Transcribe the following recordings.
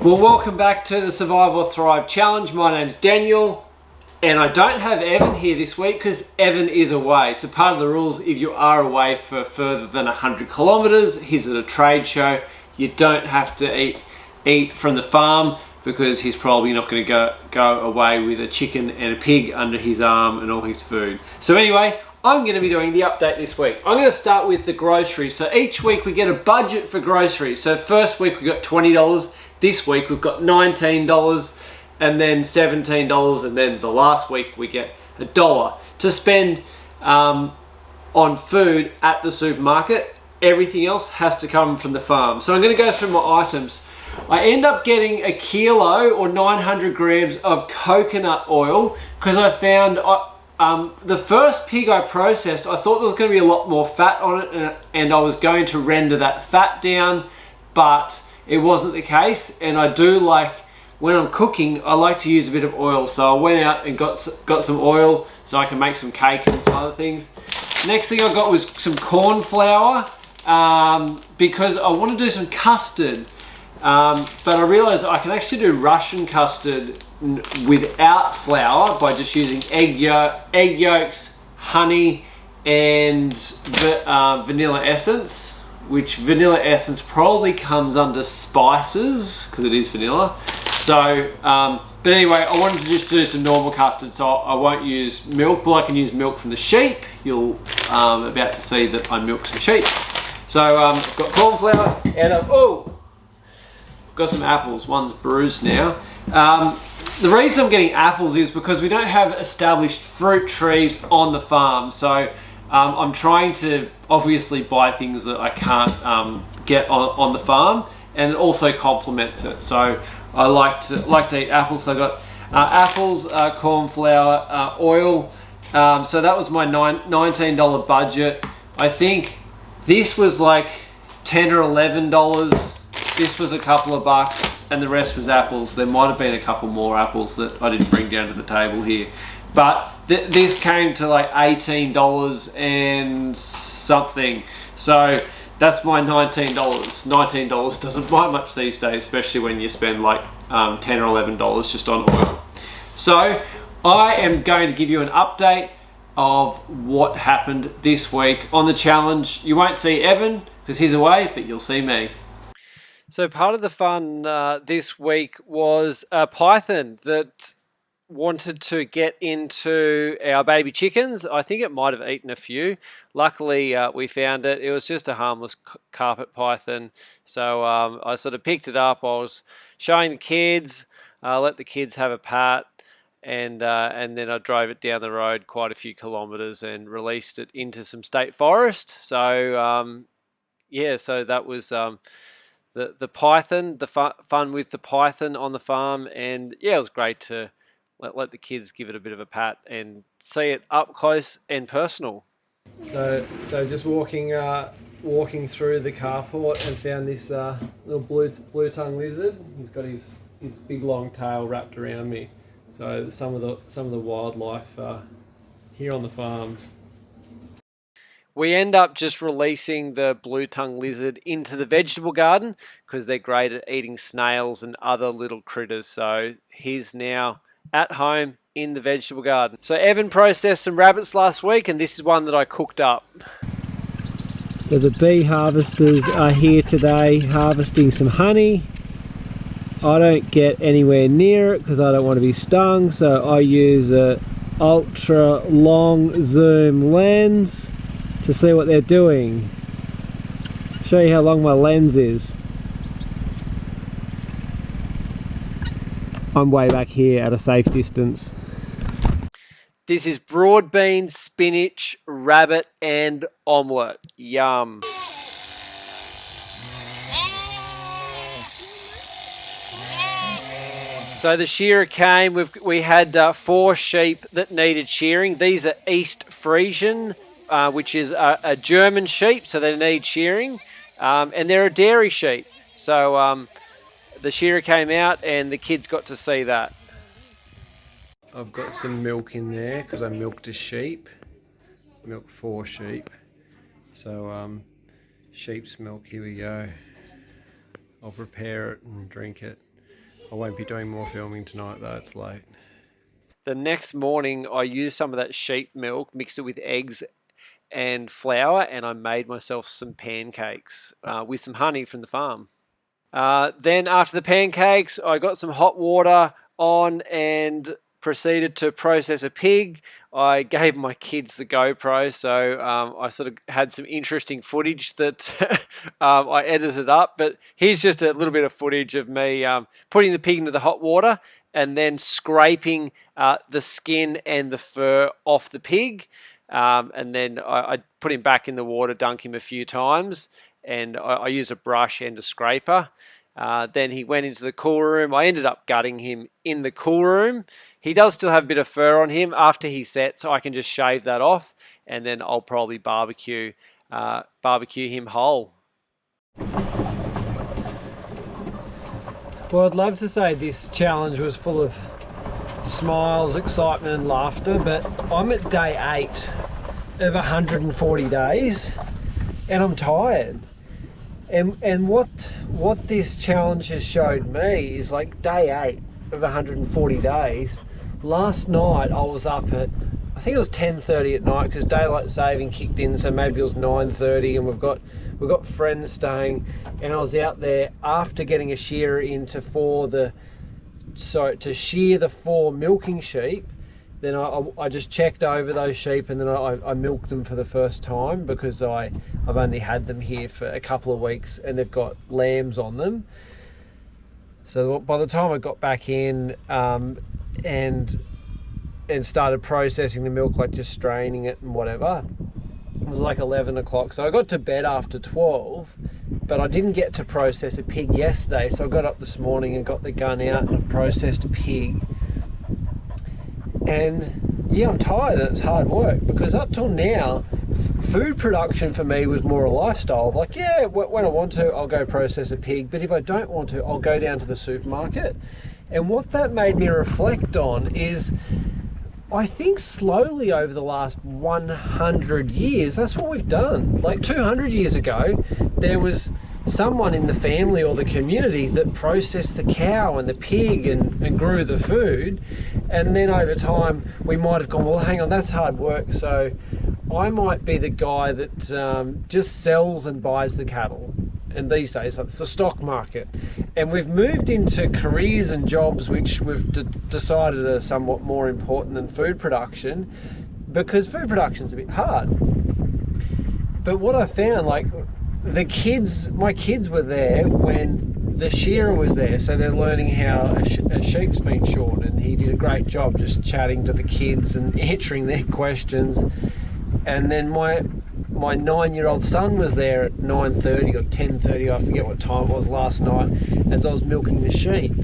Well, welcome back to the Survive or Thrive Challenge. My name's Daniel, and I don't have Evan here this week because Evan is away. So part of the rules, if you are away for further than 100 kilometers, he's at a trade show, you don't have to eat from the farm because he's probably not going to go away with a chicken and a pig under his arm and all his food. So anyway, I'm going to be doing the update this week. I'm going to start with the groceries. So each week we get a budget for groceries. So first week we got $20. This week we've got $19 and then $17, and then the last week we get $1 to spend on food at the supermarket. Everything else has to come from the farm. So I'm going to go through my items. I end up getting a kilo or 900 grams of coconut oil because I found the first pig I processed, I thought there was going to be a lot more fat on it, and I was going to render that fat down, but it wasn't the case. And I do like, when I'm cooking, I like to use a bit of oil. So I went out and got some oil so I can make some cake and some other things. Next thing I got was some corn flour because I want to do some custard. But I realized I can actually do Russian custard without flour by just using egg yolks, honey, and vanilla essence, which vanilla essence probably comes under spices because it is vanilla. So, but anyway, I wanted to just do some normal custard, so I won't use milk, but I can use milk from the sheep. You'll about to see that I milk some sheep. So I've got corn flour and I've got some apples. One's bruised now. The reason I'm getting apples is because we don't have established fruit trees on the farm. So I'm trying to obviously buy things that I can't get on the farm, and it also complements it. So I like to eat apples. So I got apples, corn flour, oil. So that was my $19 budget. I think this was like $10 or $11. This was a couple of bucks, and the rest was apples. There might have been a couple more apples that I didn't bring down to the table here. But this came to like $18 and something. So that's my $19. $19 doesn't buy much these days, especially when you spend like $10 or $11 just on oil. So I am going to give you an update of what happened this week on the challenge. You won't see Evan because he's away, but you'll see me. So part of the fun this week was a python that wanted to get into our baby chickens. I think it might have eaten a few. Luckily, we found it. It was just a harmless carpet python. So I sort of picked it up. I was showing the kids, let the kids have a pat, and then I drove it down the road quite a few kilometres and released it into some state forest. So yeah, so that was the python, the fun with the python on the farm, and yeah, it was great to let the kids give it a bit of a pat and see it up close and personal. So just walking through the carport and found this little blue tongue lizard. He's got his big long tail wrapped around me. So some of the wildlife here on the farm. We end up just releasing the blue tongue lizard into the vegetable garden because they're great at eating snails and other little critters. So he's now at home in the vegetable garden. So Evan processed some rabbits last week, and this is one that I cooked up. So the bee harvesters are here today harvesting some honey. I don't get anywhere near it because I don't want to be stung, so I use a ultra long zoom lens to see what they're doing. Show you how long my lens is. I'm way back here at a safe distance. This is broad beans, spinach, rabbit, and omelette. Yum. So the shearer came. We had 4 sheep that needed shearing. These are East Friesian, which is a German sheep, so they need shearing. And they're a dairy sheep. So the shearer came out and the kids got to see that. I've got some milk in there because I milked a sheep. Milked 4 sheep. So sheep's milk, here we go. I'll prepare it and drink it. I won't be doing more filming tonight though, it's late. The next morning I used some of that sheep milk, mixed it with eggs and flour, and I made myself some pancakes with some honey from the farm. Then after the pancakes, I got some hot water on and proceeded to process a pig. I gave my kids the GoPro, so I sort of had some interesting footage that I edited up. But here's just a little bit of footage of me putting the pig into the hot water and then scraping the skin and the fur off the pig. And then I put him back in the water, dunk him a few times, and I use a brush and a scraper. Then he went into the cool room. I ended up gutting him in the cool room. He does still have a bit of fur on him after he sets, so I can just shave that off, and then I'll probably barbecue him whole. Well, I'd love to say this challenge was full of smiles, excitement and laughter, but I'm at day 8 of 140 days and I'm tired. And what this challenge has showed me is, like, day 8 of 140 days. Last night I was up at, I think it was 10:30 at night, because daylight saving kicked in, so maybe it was 9:30, and we've got friends staying, and I was out there after getting a shearer in to shear the 4 milking sheep. Then I just checked over those sheep, and then I milked them for the first time, because I've only had them here for a couple of weeks and they've got lambs on them. So by the time I got back in and started processing the milk, like just straining it and whatever, it was like 11 o'clock. So I got to bed after 12, but I didn't get to process a pig yesterday. So I got up this morning and got the gun out and processed a pig. And yeah, I'm tired and it's hard work, because up till now, food production for me was more a lifestyle. Like, yeah, when I want to, I'll go process a pig, but if I don't want to, I'll go down to the supermarket. And what that made me reflect on is, I think slowly over the last 100 years, that's what we've done. Like 200 years ago, there was someone in the family or the community that processed the cow and the pig and grew the food. And then over time, we might have gone, well, hang on, that's hard work. So I might be the guy that just sells and buys the cattle. And these days, it's the stock market. And we've moved into careers and jobs which we've decided are somewhat more important than food production, because food production's a bit hard. But what I found, like, my kids were there when the shearer was there, so they're learning how a sheep's been shorn, and he did a great job just chatting to the kids and answering their questions. And then my 9-year-old son was there at 9:30 or 10:30, I forget what time it was last night, as I was milking the sheep.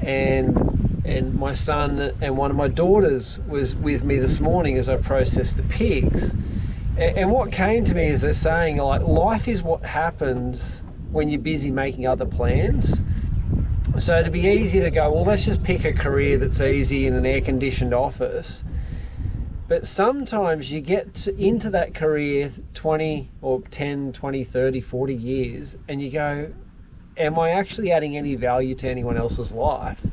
And my son and one of my daughters was with me this morning as I processed the pigs. And what came to me is they're saying, like, life is what happens when you're busy making other plans. So to be easy to go, well, let's just pick a career that's easy in an air-conditioned office. But sometimes you get into that career 20 or 10, 20, 30, 40 years, and you go, am I actually adding any value to anyone else's life?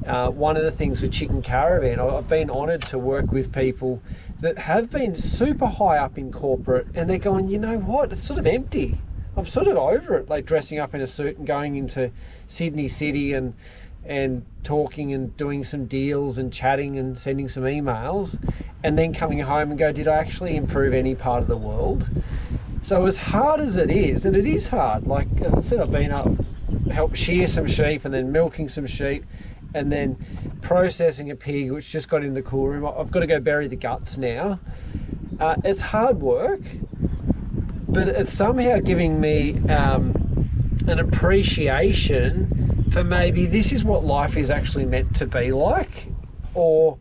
One of the things with Chicken Caravan, I've been honoured to work with people that have been super high up in corporate, and they're going, you know what, it's sort of empty. I'm sort of over it, like dressing up in a suit and going into Sydney City and talking and doing some deals and chatting and sending some emails, and then coming home and go, did I actually improve any part of the world? So as hard as it is, and it is hard, like as I said, I've been up, helped shear some sheep and then milking some sheep, and then processing a pig which just got in the cool room. I've got to go bury the guts now. It's hard work, but it's somehow giving me an appreciation for maybe this is what life is actually meant to be like, or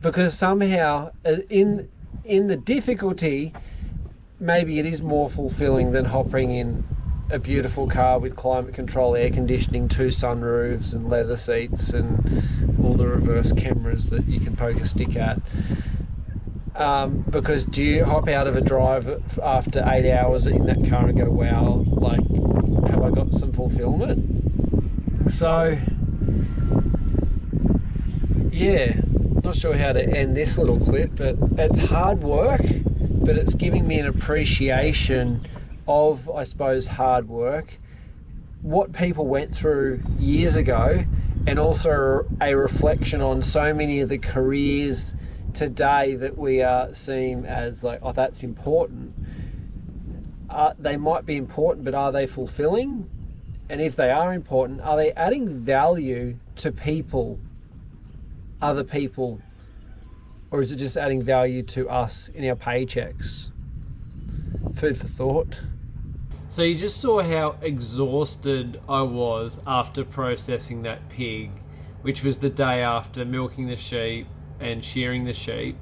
because somehow in the difficulty, maybe it is more fulfilling than hopping in a beautiful car with climate control, air conditioning, 2 sunroofs and leather seats and all the reverse cameras that you can poke a stick at. Because do you hop out of a drive after 8 hours in that car and go, wow, like, have I got some fulfillment? So, yeah, not sure how to end this little clip, but it's hard work, but it's giving me an appreciation of, I suppose, hard work, what people went through years ago, and also a reflection on so many of the careers today that we are seeing as like, oh, that's important. They might be important, but are they fulfilling? And if they are important, are they adding value to people, other people, or is it just adding value to us in our paychecks? Food for thought. So you just saw how exhausted I was after processing that pig, which was the day after milking the sheep and shearing the sheep.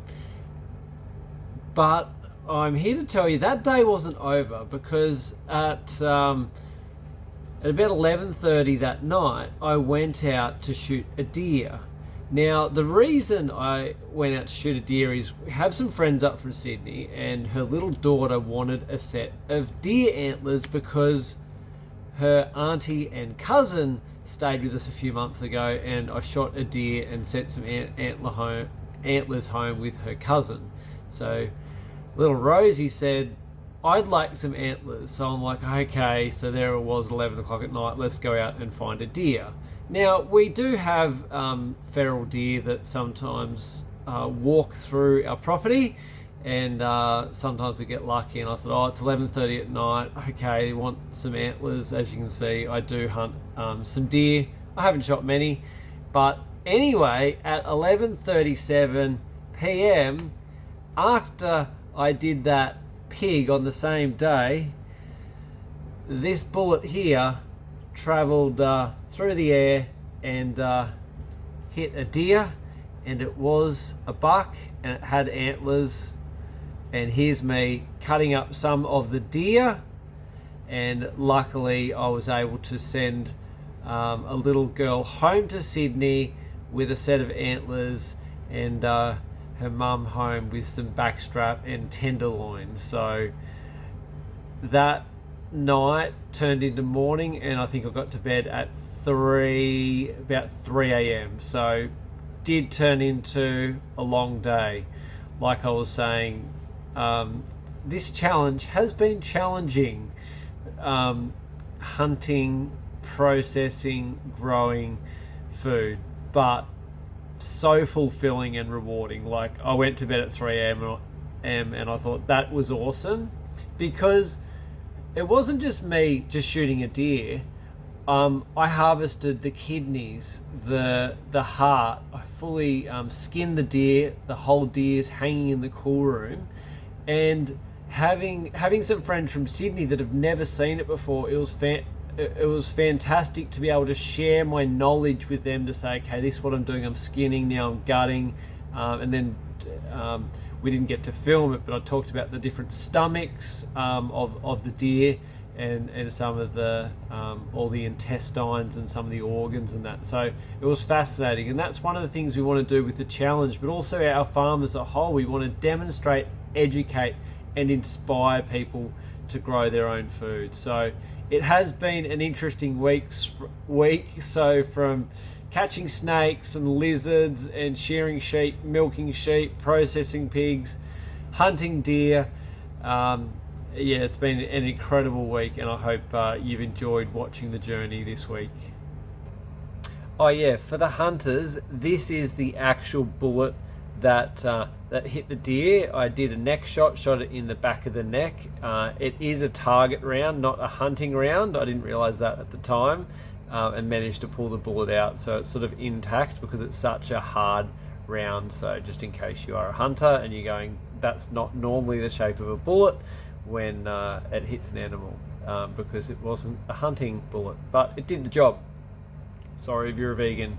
But I'm here to tell you that day wasn't over, because at about 11:30 that night, I went out to shoot a deer. Now, the reason I went out to shoot a deer is we have some friends up from Sydney, and her little daughter wanted a set of deer antlers because her auntie and cousin stayed with us a few months ago, and I shot a deer and sent some antlers home with her cousin. So little Rosie said, I'd like some antlers. So I'm like, okay, so there it was, 11 o'clock at night, let's go out and find a deer. Now, we do have feral deer that sometimes walk through our property, and sometimes we get lucky, and I thought, oh, it's 11:30 at night, okay, you want some antlers. As you can see, I do hunt some deer. I haven't shot many, but anyway, at 11:37 p.m, after I did that pig on the same day, this bullet here travelled through the air and hit a deer, and it was a buck, and it had antlers. And here's me cutting up some of the deer, and luckily I was able to send a little girl home to Sydney with a set of antlers, and her mum home with some backstrap and tenderloin. So that night turned into morning, and I think I got to bed at about 3 a.m. So did turn into a long day. Like I was saying, this challenge has been challenging. Hunting, processing, growing food, but so fulfilling and rewarding. Like, I went to bed at 3 a.m. and I thought that was awesome, because it wasn't just me just shooting a deer. I harvested the kidneys, the heart. I fully skinned the deer. The whole deer's hanging in the cool room, and having some friends from Sydney that have never seen it before, it was fantastic to be able to share my knowledge with them, to say, okay, this is what I'm doing. I'm skinning, now I'm gutting, and then we didn't get to film it, but I talked about the different stomachs of the deer, and some of the all the intestines and some of the organs and that. So it was fascinating, and that's one of the things we want to do with the challenge, but also our farm as a whole. We want to demonstrate, educate, and inspire people to grow their own food. So it has been an interesting week. So from catching snakes and lizards and shearing sheep, milking sheep, processing pigs, hunting deer, yeah, it's been an incredible week, and I hope you've enjoyed watching the journey this week. Oh yeah, for the hunters, this is the actual bullet that hit the deer. I did a neck shot it in the back of the neck. It is a target round, not a hunting round. I didn't realize that at the time, and managed to pull the bullet out, so it's sort of intact because it's such a hard round. So just in case you are a hunter and you're going, that's not normally the shape of a bullet when it hits an animal, because it wasn't a hunting bullet, but it did the job. Sorry if you're a vegan.